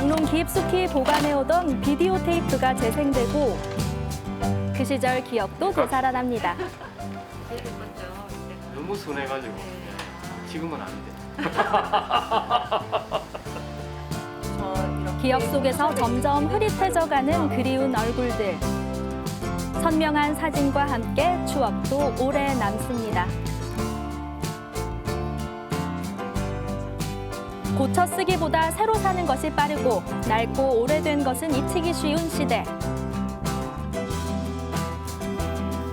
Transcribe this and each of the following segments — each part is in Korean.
영롱 깊숙이 보관해오던 비디오 테이프가 재생되고 그 시절 기억도 되살아납니다. 너무 순해가지고 지금은 안 돼. 기억 속에서 점점 흐릿해져가는 그리운 얼굴들. 선명한 사진과 함께 추억도 오래 남습니다. 고쳐 쓰기보다 새로 사는 것이 빠르고 낡고 오래된 것은 잊히기 쉬운 시대.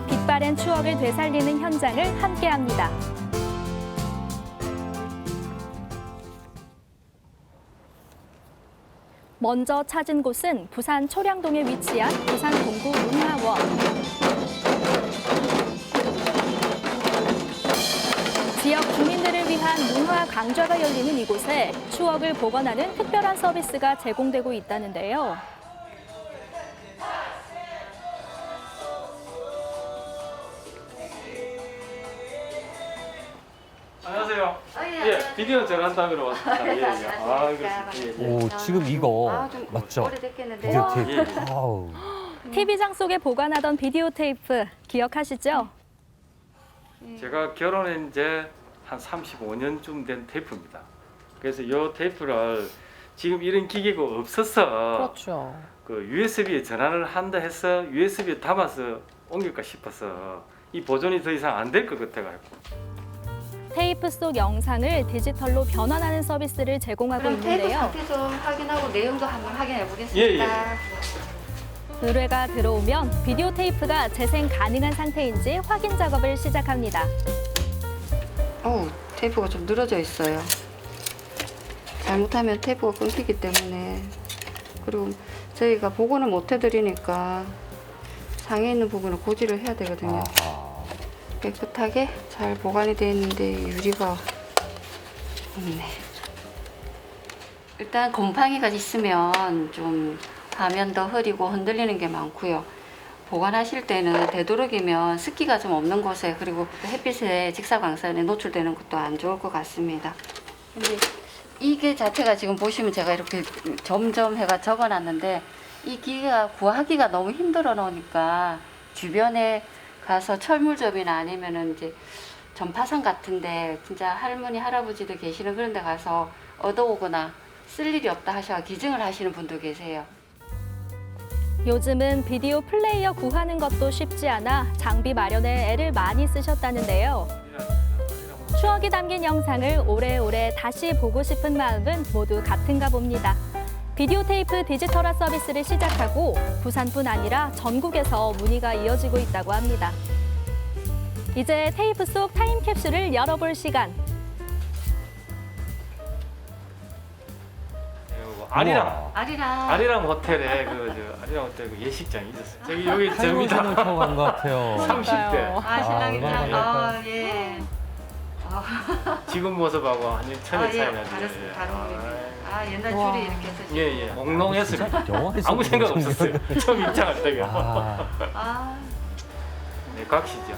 빛바랜 추억을 되살리는 현장을 함께합니다. 먼저 찾은 곳은 부산 초량동에 위치한 부산 동구 문화원. 지역 주민들을 위한 문화 강좌가 열리는 이곳에 추억을 복원하는 특별한 서비스가 제공되고 있다는데요. 안녕하세요. 예, 비디오 전환담으로 왔습니다. 예, 예. 아, 그렇습니다. 예, 예. 오, 지금 이거 좀 맞죠? 오래됐겠는데요. 비디오 테이프. 예. 아우. TV장 속에 보관하던 비디오 테이프 기억하시죠? 제가 결혼한 지 한 35년쯤 된 테이프입니다. 그래서 이 테이프를 지금 이런 기계가 없어서 그렇죠. 그 USB에 전환을 한다 해서 USB에 담아서 옮길까 싶어서 이 보존이 더 이상 안 될 것 같아가지고. 테이프 속 영상을 디지털로 변환하는 서비스를 제공하고 그럼 테이프 있는데요. 상태 좀 확인하고 내용도 한번 확인해 예, 보겠습니다. 의뢰가 들어오면 비디오 테이프가 재생 가능한 상태인지 확인 작업을 시작합니다. 어우, 테이프가 좀 늘어져 있어요. 잘못하면 테이프가 끊기기 때문에. 그리고 저희가 복원을 못 해드리니까 상에 있는 부분을 고지를 해야 되거든요. 아하. 깨끗하게 잘 보관이 되어 있는데 유리가 없네. 일단 곰팡이가 있으면 좀 화면도 흐리고 흔들리는 게 많고요. 보관하실 때는 되도록이면 습기가 좀 없는 곳에 그리고 햇빛에 직사광선에 노출되는 것도 안 좋을 것 같습니다. 근데 이게 자체가 지금 보시면 제가 이렇게 점점 해가 적어놨는데 이 기계가 구하기가 너무 힘들어 놓으니까 주변에 가서 철물점이나 아니면은 이제 전파상 같은데 진짜 할머니 할아버지들 계시는 그런 데 가서 얻어오거나 쓸 일이 없다 하셔 기증을 하시는 분도 계세요. 요즘은 비디오 플레이어 구하는 것도 쉽지 않아 장비 마련에 애를 많이 쓰셨다는데요. 추억이 담긴 영상을 오래오래 다시 보고 싶은 마음은 모두 같은가 봅니다. 비디오 테이프 디지털화 서비스를 시작하고 부산뿐 아니라 전국에서 문의가 이어지고 있다고 합니다. 이제 테이프 속 타임캡슐을 열어볼 시간. 아리랑 아리랑 호텔에 아리랑 호텔 그 예식장이 있었어요. 저기 여기 접니다. 타임머신을 타고 간 것 같아요. 30대. 신랑이랑 얼마나 예. 지금 모습하고 완전 천의 차이 나죠. 옛날 와. 줄이 이렇게 해서 예, 예. 몽롱했습니다. 영화에서 아무 생각 보는 없었어요. 처음 입장할 때가. 아, 네, 각시죠.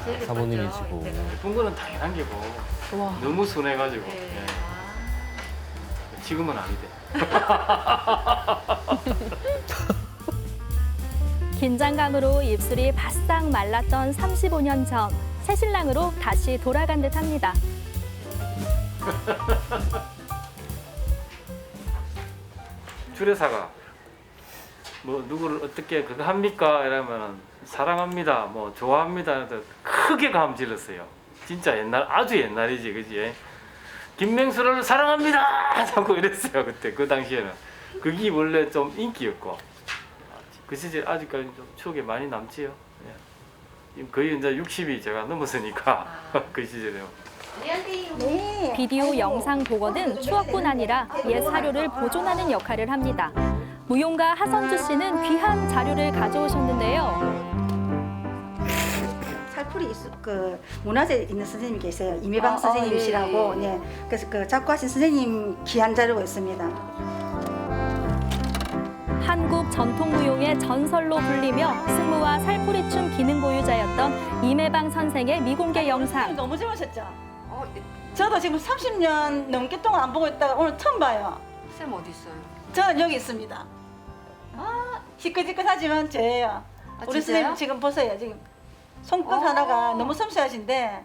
제일 사모님이시고. 예뻤죠. 예쁜 거는 당연한 게고 와. 너무 순해가지고. 네. 예. 지금은 아니대. 긴장감으로 입술이 바싹 말랐던 35년 전. 새신랑으로 다시 돌아간 듯합니다. 주례사가 뭐 누구를 어떻게 그거 합니까? 이러면은 사랑합니다, 뭐 좋아합니다. 해서 크게 감질렀어요. 진짜 옛날 아주 옛날이지, 그지? 김맹수를 사랑합니다. 하고 이랬어요 그때 그 당시에는. 그게 원래 좀 인기였고 그 시절 아직까지 좀 추억에 많이 남지요. 예. 거의 이제 60이 제가 넘었으니까 그 시절에요. 비디오 영상 복원은 추억뿐 아니라 옛 사료를 보존하는 역할을 합니다. 무용가 하선주 씨는 귀한 자료를 가져오셨는데요. 살풀이 그 문화재 있는 선생님이 계세요. 이매방 선생님이시라고. 예, 예. 네. 그래서 그 작고하신 선생님 귀한 자료가 있습니다. 한국 전통 무용의 전설로 불리며 승무와 살풀이춤 기능 보유자였던 이매방 선생의 미공개 영상. 너무 좋으셨죠? 저도 지금 30년 넘게 동안 안 보고 있다가 오늘 처음 봐요. 쌤 어디 있어요? 저는 여기 있습니다. 시끌시끌하지만 저예요. 우리 진짜요? 선생님 지금 보세요. 지금 손끝 하나가 너무 섬세하신데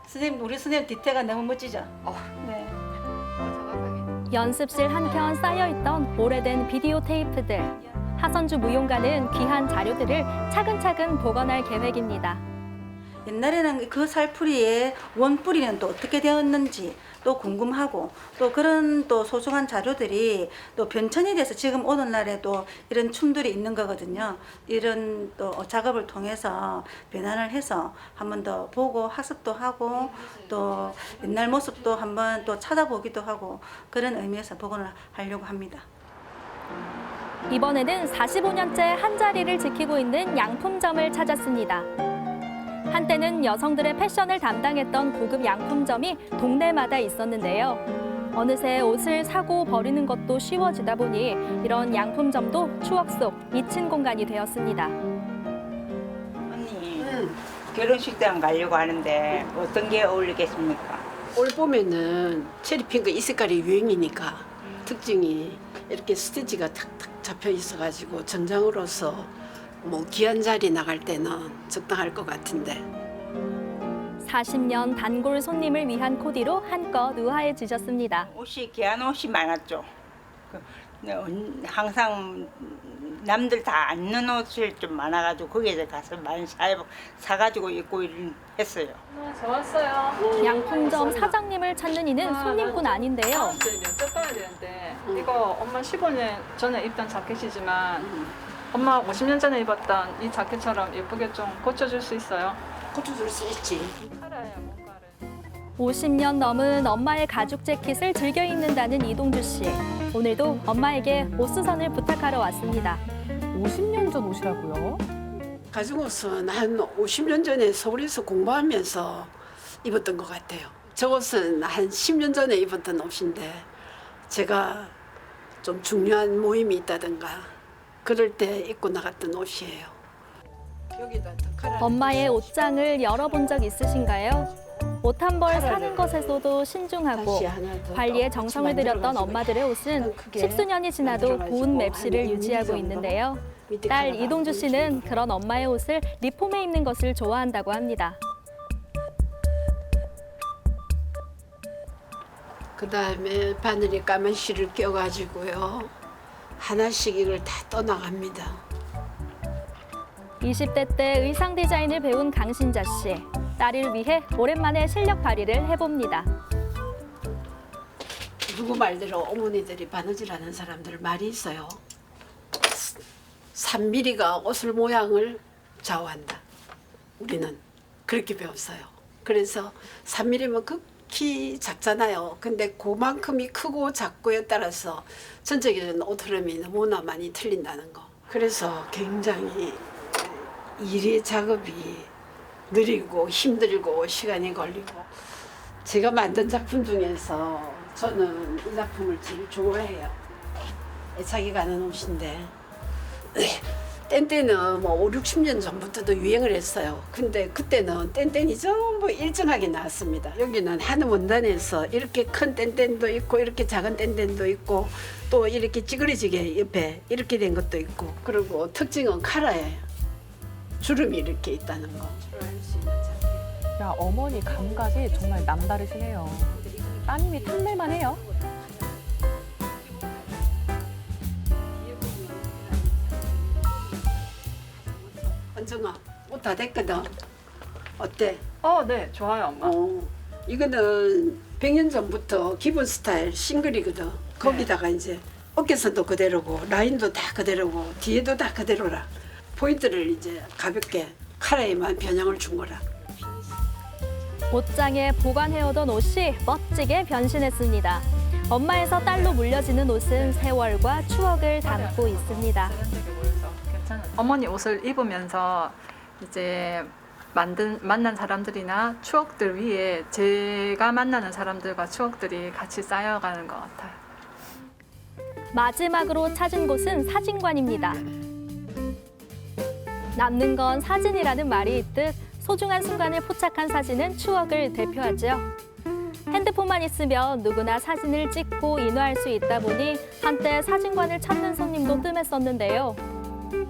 선생님 우리 선생님 디테일가 너무 멋지죠. 네. 정확하게. 연습실 한켠 쌓여있던 오래된 비디오 테이프들. 하선주 무용가는 귀한 자료들을 차근차근 복원할 계획입니다. 옛날에는 그 살풀이의 원뿌리는 또 어떻게 되었는지 또 궁금하고 또 그런 또 소중한 자료들이 또 변천이 돼서 지금 오늘날에도 이런 춤들이 있는 거거든요. 이런 또 작업을 통해서 변환을 해서 한 번 더 보고 학습도 하고 또 옛날 모습도 한번 또 찾아보기도 하고 그런 의미에서 복원을 하려고 합니다. 이번에는 45년째 한자리를 지키고 있는 양품점을 찾았습니다. 한때는 여성들의 패션을 담당했던 고급 양품점이 동네마다 있었는데요. 어느새 옷을 사고 버리는 것도 쉬워지다 보니 이런 양품점도 추억 속 잊힌 공간이 되었습니다. 언니, 결혼식장 가려고 하는데 어떤 게 어울리겠습니까? 올 봄에는 체리 핑크 이 색깔이 유행이니까 특징이 이렇게 스티치가 탁탁 잡혀 있어가지고 정장으로서 뭐 귀한 자리 나갈 때는 적당할 것 같은데 40년 단골 손님을 위한 코디로 한껏 우아해지셨습니다. 옷이 귀한 옷이 많았죠. 항상 남들 다 안 입는 옷이 좀 많아가지고 거기에 가서 많이 사가지고 입고 했어요. 양품점 사장님을 찾는 이는 손님뿐 아닌데요. 여쭤봐야 되는데 이거 엄마 15년 전에 입던 자켓이지만 엄마 50년 전에 입었던 이 자켓처럼 예쁘게 좀 고쳐줄 수 있어요? 고쳐줄 수 있지. 팔아야 뭔가를. 50년 넘은 엄마의 가죽 재킷을 즐겨 입는다는 이동주 씨. 오늘도 엄마에게 옷수선을 부탁하러 왔습니다. 50년 전 옷이라고요? 가죽 옷은 한 50년 전에 서울에서 공부하면서 입었던 것 같아요. 저 옷은 한 10년 전에 입었던 옷인데 제가 좀 중요한 모임이 있다든가 그럴 때 입고 나갔던 옷이에요. 여기다 더 칼을 엄마의 옷장을 열어본 적 있으신가요? 옷 한 벌 사는 것에서도 신중하고 다시 하나 더 관리에 똑같이 정성을 들였던 만들어가지고 엄마들의 옷은 크게 십수년이 지나도 만들어가지고 고운 맵시를 한 유지하고 2mm 있는데요. 밑에 딸 칼을 이동주 안 씨는 보여주는 그런 엄마의 옷을 리폼해 입는 것을 좋아한다고 합니다. 그다음에 바늘에 까만 실을 껴가지고요. 하나씩 이걸 다 떠나갑니다. 20대 때 의상 디자인을 배운 강신자 씨. 딸을 위해 오랜만에 실력 발휘를 해봅니다. 누구 말대로 어머니들이 바느질하는 사람들 말이 있어요. 3mm가 옷을 모양을 좌우한다. 우리는 그렇게 배웠어요. 그래서 3mm면 극히 작잖아요. 근데 그만큼이 크고 작고에 따라서 전체적인 옷 흐름이 너무나 많이 틀린다는 거. 그래서 굉장히 일의 작업이 느리고 힘들고 시간이 걸리고 제가 만든 작품 중에서 저는 이 작품을 제일 좋아해요. 애착이 가는 옷인데 땐때는 뭐 5, 60년 전부터도 유행을 했어요. 근데 그때는 땐땐이 전부 일정하게 나왔습니다. 여기는 한 원단에서 이렇게 큰 땐땐도 있고 이렇게 작은 땐땐도 있고 또 이렇게 찌그러지게 옆에 이렇게 된 것도 있고 그리고 특징은 카라예요. 주름이 이렇게 있다는 거. 야, 어머니 감각이 정말 남다르시네요. 따님이 탐낼만 해요. 원정아, 옷 다 됐거든. 어때? 네, 좋아요, 엄마. 이거는 100년 전부터 기본 스타일 싱글이거든. 거기다가 이제 어깨선도 그대로고 라인도 다 그대로고 뒤에도 다 그대로라. 포인트를 이제 가볍게 카라에만 변형을 준 거라. 옷장에 보관해오던 옷이 멋지게 변신했습니다. 엄마에서 딸로 물려지는 옷은 세월과 추억을 담고 있습니다. 세련되게 보여서 괜찮아요. 어머니 옷을 입으면서 이제 만난 사람들이나 추억들 위에 제가 만나는 사람들과 추억들이 같이 쌓여가는 것 같아요. 마지막으로 찾은 곳은 사진관입니다. 남는 건 사진이라는 말이 있듯 소중한 순간을 포착한 사진은 추억을 대표하죠. 핸드폰만 있으면 누구나 사진을 찍고 인화할 수 있다 보니 한때 사진관을 찾는 손님도 뜸했었는데요.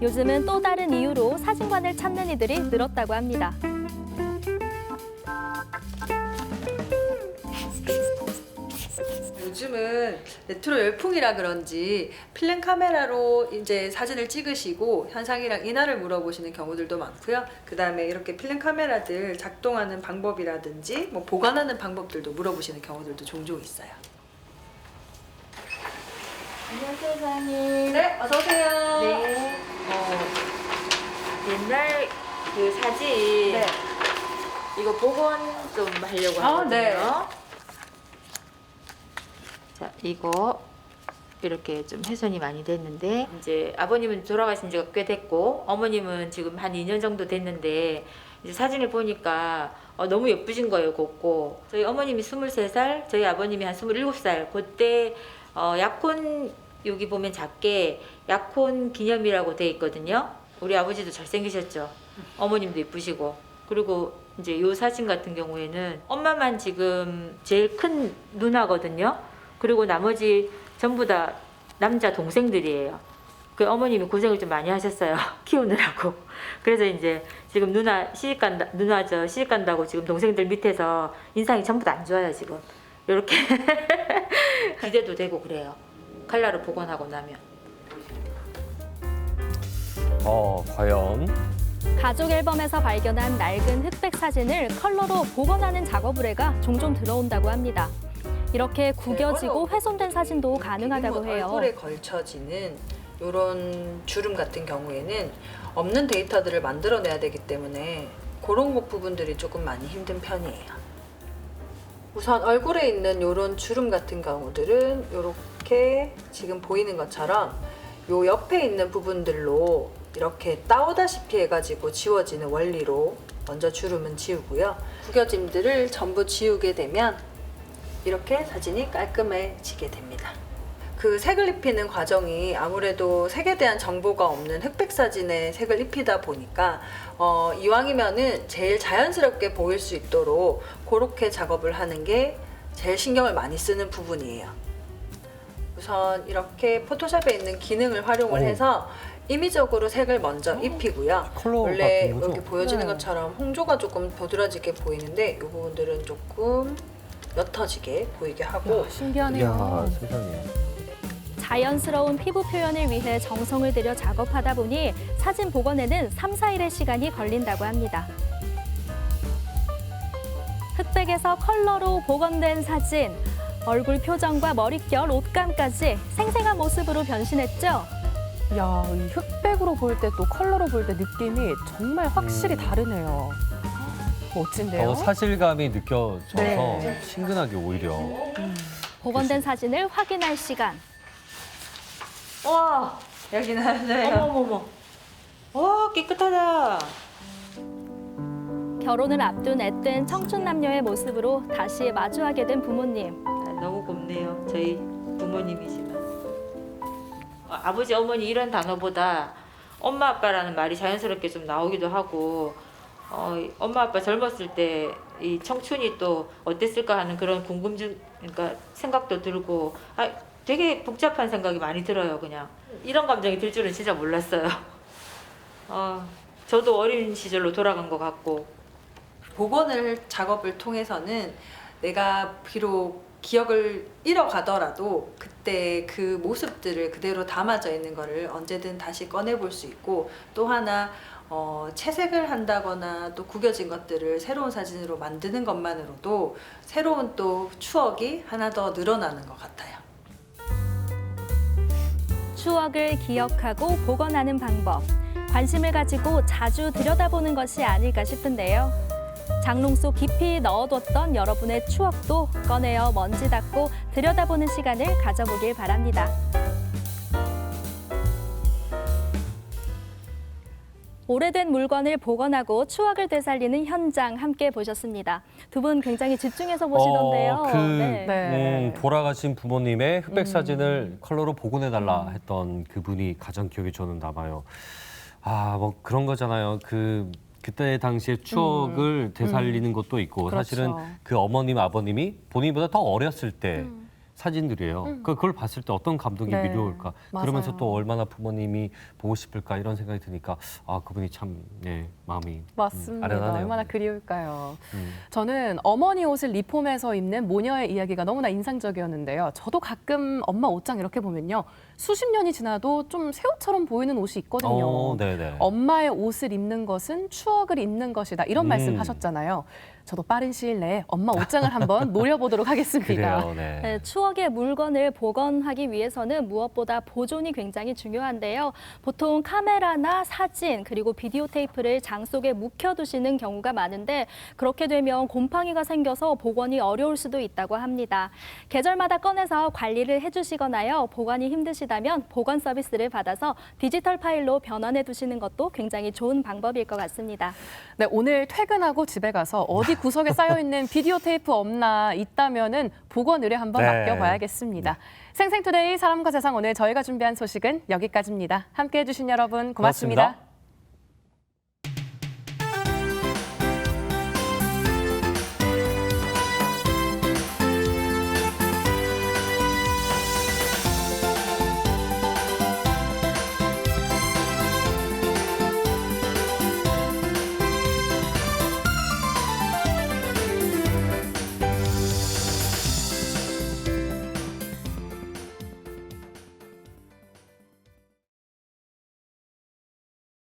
요즘은 또 다른 이유로 사진관을 찾는 이들이 늘었다고 합니다. 요즘은 레트로 열풍이라 그런지 필름 카메라로 이제 사진을 찍으시고 현상이랑 인화를 물어보시는 경우들도 많고요. 그다음에 이렇게 필름 카메라들 작동하는 방법이라든지 뭐 보관하는 방법들도 물어보시는 경우들도 종종 있어요. 안녕하세요, 사장님. 네, 어서 오세요. 네. 옛날 그 사진 네. 이거 복원 좀 하려고 하거든요. 네. 자, 이거 이렇게 좀 훼손이 많이 됐는데 이제 아버님은 돌아가신 지가 꽤 됐고 어머님은 지금 한 2년 정도 됐는데 이제 사진을 보니까 너무 예쁘신 거예요, 곱고. 저희 어머님이 23살, 저희 아버님이 한 27살. 그때 약혼 여기 보면 작게 약혼 기념이라고 돼 있거든요. 우리 아버지도 잘생기셨죠. 어머님도 예쁘시고. 그리고 이제 요 사진 같은 경우에는 엄마만 지금 제일 큰 누나거든요. 그리고 나머지 전부 다 남자 동생들이에요. 그 어머님이 고생을 좀 많이 하셨어요. 키우느라고. 그래서 이제 지금 누나 시집 간다고 지금 동생들 밑에서 인상이 전부 다 안 좋아요, 지금. 이렇게 기대도 되고 그래요. 칼라를 복원하고 나면. 과연 가족 앨범에서 발견한 낡은 흑백 사진을 컬러로 복원하는 작업 의뢰가 종종 들어온다고 합니다. 이렇게 구겨지고 훼손된 사진도 가능하다고 해요. 얼굴에 걸쳐지는 이런 주름 같은 경우에는 없는 데이터들을 만들어내야 되기 때문에 그런 부분들이 조금 많이 힘든 편이에요. 우선 얼굴에 있는 이런 주름 같은 경우들은 이렇게 지금 보이는 것처럼 요 옆에 있는 부분들로 이렇게 따오다시피 해가지고 지워지는 원리로 먼저 주름은 지우고요. 구겨짐들을 전부 지우게 되면 이렇게 사진이 깔끔해지게 됩니다. 그 색을 입히는 과정이 아무래도 색에 대한 정보가 없는 흑백 사진에 색을 입히다 보니까 이왕이면은 제일 자연스럽게 보일 수 있도록 그렇게 작업을 하는 게 제일 신경을 많이 쓰는 부분이에요. 우선 이렇게 포토샵에 있는 기능을 활용을 해서 임의적으로 색을 먼저 입히고요. 컬러 원래 같은 거죠? 여기 보여지는 네. 것처럼 홍조가 조금 보드라지게 보이는데 이 부분들은 조금 옅어지게 보이게 하고 신기하네요. 이야, 세상에. 자연스러운 피부 표현을 위해 정성을 들여 작업하다 보니 사진 복원에는 3, 4일의 시간이 걸린다고 합니다. 흑백에서 컬러로 복원된 사진, 얼굴 표정과 머릿결, 옷감까지 생생한 모습으로 변신했죠. 야, 이 흑백으로 볼 때 또 컬러로 볼 때 느낌이 정말 확실히 다르네요. 멋진데요? 사실감이 느껴져서 네. 친근하게 오히려. 복원된 사진을 확인할 시간. 와, 여기 나왔어요. 어머머머. 와, 깨끗하다. 결혼을 앞둔 앳된 청춘 남녀의 모습으로 다시 마주하게 된 부모님. 너무 곱네요. 저희 부모님이지만. 아버지, 어머니 이런 단어보다 엄마, 아빠라는 말이 자연스럽게 좀 나오기도 하고 엄마, 아빠 젊었을 때 이 청춘이 또 어땠을까 하는 그런 궁금증, 그러니까 생각도 들고 되게 복잡한 생각이 많이 들어요, 그냥. 이런 감정이 들 줄은 진짜 몰랐어요. 저도 어린 시절로 돌아간 것 같고. 복원을 작업을 통해서는 내가 비록 기억을 잃어가더라도 그때 그 모습들을 그대로 담아져 있는 거를 언제든 다시 꺼내볼 수 있고 또 하나 채색을 한다거나 또 구겨진 것들을 새로운 사진으로 만드는 것만으로도 새로운 또 추억이 하나 더 늘어나는 것 같아요. 추억을 기억하고 복원하는 방법. 관심을 가지고 자주 들여다보는 것이 아닐까 싶은데요. 장롱 속 깊이 넣어뒀던 여러분의 추억도 꺼내어 먼지 닦고 들여다보는 시간을 가져보길 바랍니다. 오래된 물건을 복원하고 추억을 되살리는 현장 함께 보셨습니다. 두 분 굉장히 집중해서 보시던데요. 네. 돌아가신 부모님의 흑백 사진을 컬러로 복원해달라 했던 그분이 가장 기억에 저는 남아요. 뭐 그런 거잖아요. 그 그때 당시의 추억을 되살리는 것도 있고 그렇죠. 사실은 그 어머님, 아버님이 본인보다 더 어렸을 때 사진들이에요. 그걸 봤을 때 어떤 감동이 네, 밀려올까. 맞아요. 그러면서 또 얼마나 부모님이 보고 싶을까 이런 생각이 드니까 아 그분이 참 마음이 맞습니다. 아련하네요. 얼마나 그리울까요. 저는 어머니 옷을 리폼해서 입는 모녀의 이야기가 너무나 인상적이었는데요. 저도 가끔 엄마 옷장 이렇게 보면요. 수십 년이 지나도 좀 새 옷처럼 보이는 옷이 있거든요. 네네. 엄마의 옷을 입는 것은 추억을 입는 것이다. 이런 말씀 하셨잖아요. 저도 빠른 시일 내에 엄마 옷장을 한번 노려보도록 하겠습니다. 그래요, 네. 네, 추억의 물건을 복원하기 위해서는 무엇보다 보존이 굉장히 중요한데요. 보통 카메라나 사진 그리고 비디오 테이프를 장 속에 묵혀두시는 경우가 많은데 그렇게 되면 곰팡이가 생겨서 복원이 어려울 수도 있다고 합니다. 계절마다 꺼내서 관리를 해주시거나요. 보관이 힘드시다면 보관 서비스를 받아서 디지털 파일로 변환해 두시는 것도 굉장히 좋은 방법일 것 같습니다. 네, 오늘 퇴근하고 집에 가서 어디 구석에 쌓여있는 비디오 테이프 없나 있다면은 복원 의뢰 한번 네. 맡겨봐야겠습니다. 생생투데이 사람과 세상 오늘 저희가 준비한 소식은 여기까지입니다. 함께해 주신 여러분 고맙습니다.